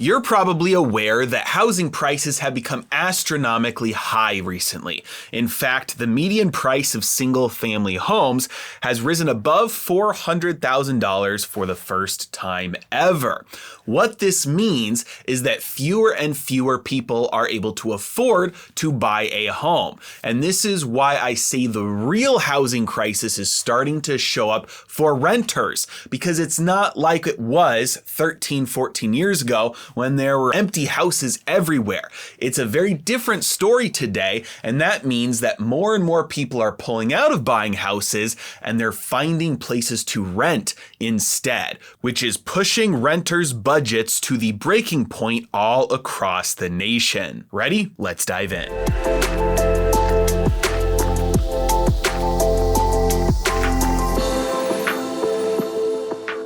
You're probably aware that housing prices have become astronomically high recently. In fact, the median price of single-family homes has risen above $400,000 for the first time ever. What this means is that fewer and fewer people are able to afford to buy a home. And this is why I say the real housing crisis is starting to show up for renters, because it's not like it was 13, 14 years ago when there were empty houses everywhere. It's a very different story today, and that means that more and more people are pulling out of buying houses and they're finding places to rent instead, which is pushing renters' budgets to the breaking point all across the nation. Ready? Let's dive in.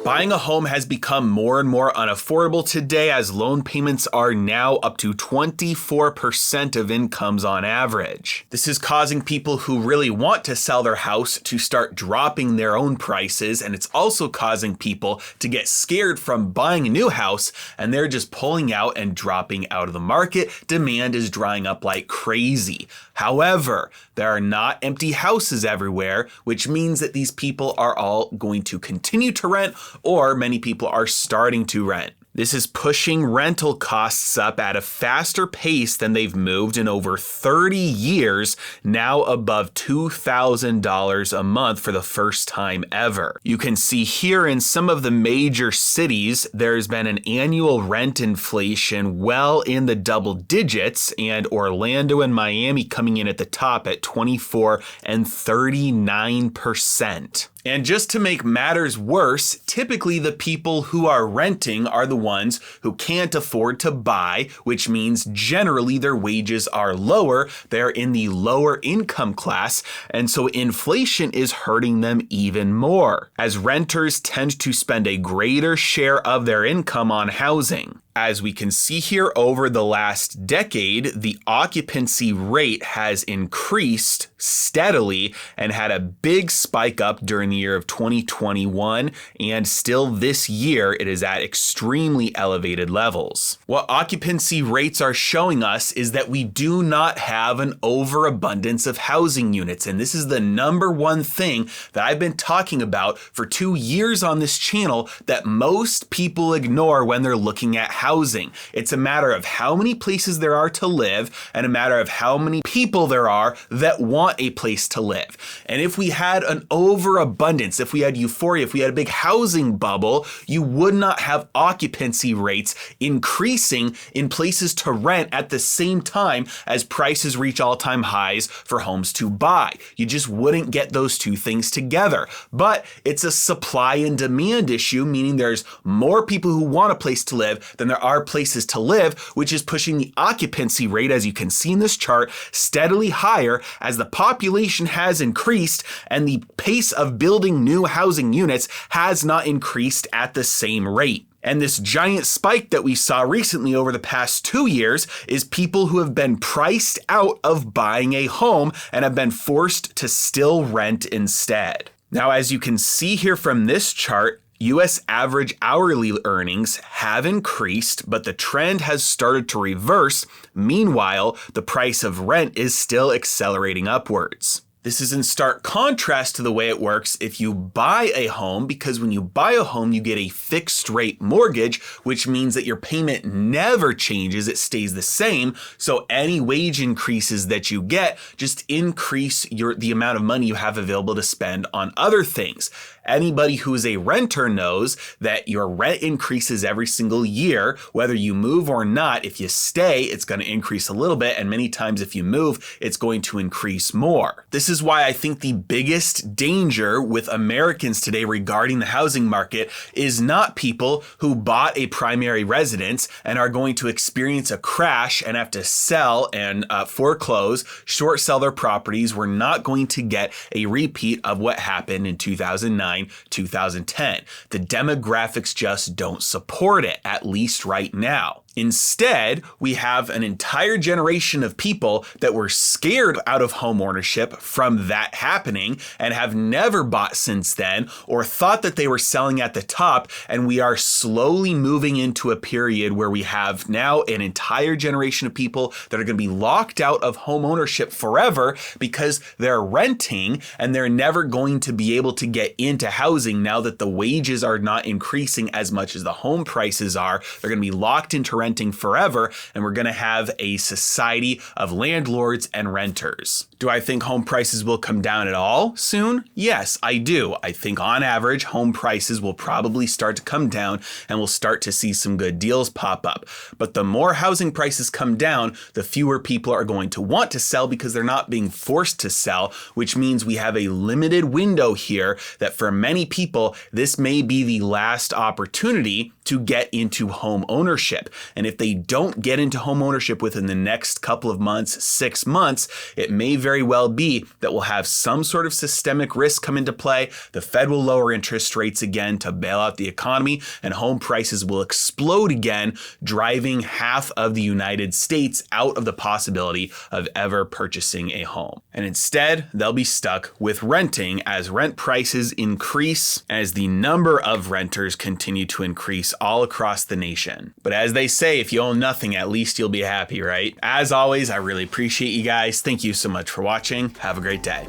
Buying a home has become more and more unaffordable today, as loan payments are now up to 24% of incomes on average. This is causing people who really want to sell their house to start dropping their own prices, and it's also causing people to get scared from buying a new house, and they're just pulling out and dropping out of the market. Demand is drying up like crazy. However, there are not empty houses everywhere, which means that these people are all going to continue to rent, or many people are starting to rent. This is pushing rental costs up at a faster pace than they've moved in over 30 years, now above $2,000 a month for the first time ever. You can see here in some of the major cities, there's been an annual rent inflation well in the double digits, and Orlando and Miami coming in at the top at 24 and 39%. And just to make matters worse, typically the people who are renting are the ones who can't afford to buy, which means generally their wages are lower. They're in the lower income class, and so inflation is hurting them even more, as renters tend to spend a greater share of their income on housing. As we can see here, over the last decade, the occupancy rate has increased steadily and had a big spike up during the year of 2021, and still this year it is at extremely elevated levels. What occupancy rates are showing us is that we do not have an overabundance of housing units, and this is the number one thing that I've been talking about for 2 years on this channel that most people ignore when they're looking at housing. It's a matter of how many places there are to live and a matter of how many people there are that want a place to live. And if we had an overabundance, if we had euphoria, if we had a big housing bubble, you would not have occupancy rates increasing in places to rent at the same time as prices reach all-time highs for homes to buy. You just wouldn't get those two things together. But it's a supply and demand issue, meaning there's more people who want a place to live than there are places to live, which is pushing the occupancy rate, as you can see in this chart, steadily higher as the population has increased and the pace of building new housing units has not increased at the same rate. And this giant spike that we saw recently over the past 2 years is people who have been priced out of buying a home and have been forced to still rent instead. Now, as you can see here from this chart, U.S. average hourly earnings have increased, but the trend has started to reverse. Meanwhile, the price of rent is still accelerating upwards. This is in stark contrast to the way it works if you buy a home, because when you buy a home, you get a fixed rate mortgage, which means that your payment never changes, it stays the same. So any wage increases that you get just increase the amount of money you have available to spend on other things. Anybody who is a renter knows that your rent increases every single year, whether you move or not. If you stay, it's going to increase a little bit, and many times if you move, it's going to increase more. This is why I think the biggest danger with Americans today regarding the housing market is not people who bought a primary residence and are going to experience a crash and have to sell and foreclose, short sell their properties. We're not going to get a repeat of what happened in 2009, 2010. The demographics just don't support it, at least right now. Instead, we have an entire generation of people that were scared out of home ownership from that happening and have never bought since then, or thought that they were selling at the top. And we are slowly moving into a period where we have now an entire generation of people that are going to be locked out of home ownership forever because they're renting and they're never going to be able to get into housing now that the wages are not increasing as much as the home prices are. They're going to be locked into renting forever, and we're going to have a society of landlords and renters. Do I think home prices will come down at all soon? Yes, I do. I think on average, home prices will probably start to come down and we'll start to see some good deals pop up. But the more housing prices come down, the fewer people are going to want to sell because they're not being forced to sell, which means we have a limited window here that for many people, this may be the last opportunity to get into home ownership. And if they don't get into home ownership within the next couple of months, 6 months, it may very well be that we'll have some sort of systemic risk come into play. The Fed will lower interest rates again to bail out the economy, and home prices will explode again, driving half of the United States out of the possibility of ever purchasing a home. And instead, they'll be stuck with renting as rent prices increase, as the number of renters continue to increase all across the nation. But as they say, if you own nothing, at least you'll be happy, right? As always, I really appreciate you guys. Thank you so much for watching. Have a great day.